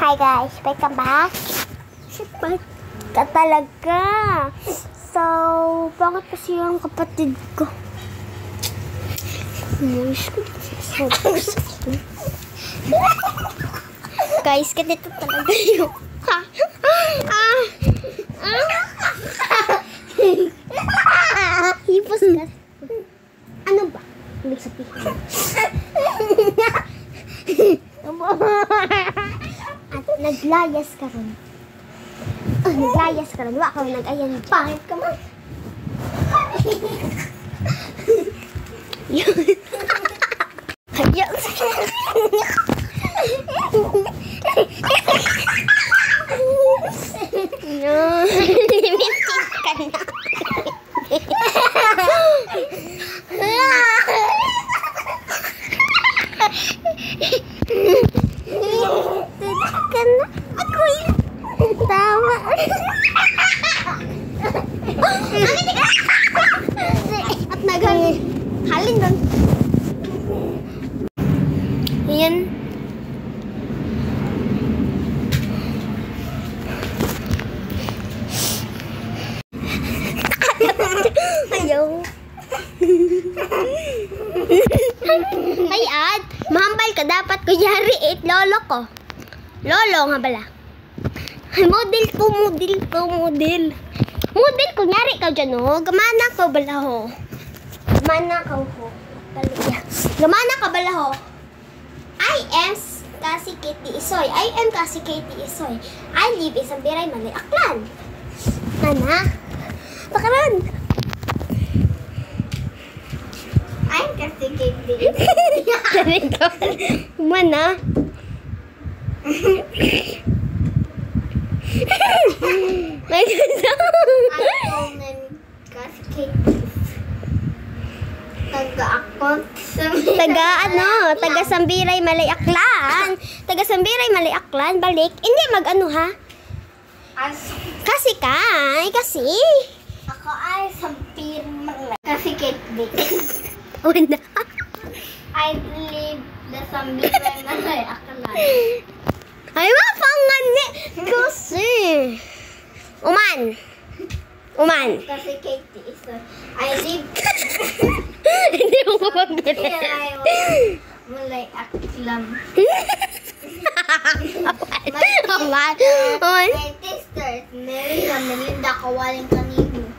Hi guys, welcome back. Ba't ka talaga? So, bakit kasi yung kapatid ko? Guys, ganito talaga yung hipos ka. Ano ba? Ibig sabihin. At naglayas ka rin. Naglayas ka rin. Waka nag-ayan. Pangit ka man. Yun. Yun. Yun. Limited ka na. Tama. At nagaling. Halin doon. Yan. Ayaw. Ay, Ad. Mahambal ka dapat. Kunyari, lolo ko. Lolo nga bala. Model ko. Model, kunyari ka dyan, oh. Gamana ka bala, ho. Gamana ka, ho. Gamana ka bala, ho. I am kasi Katie Isoy. I live in Sambiray, Malay, Aklan. Mana? Pakaran. I'm kasi Katie Isoy. Mana? Taga Sambiray, Malay, Aklan. Taga Sambiray, Malay, Aklan. Balik. Hindi mag-ano, ha? Kasi ka. Kasi. Ako ay Sambiray, Malay. Kasi Kate. Wala. I live the Sambiray, Malay, Aklan. Ay, mapangan ni. Kasi. Uman. Kasi Kate is I live. Hindi mo mapagdala. Malay, Aklan. My sister, Melinda, Kawaling Kanino.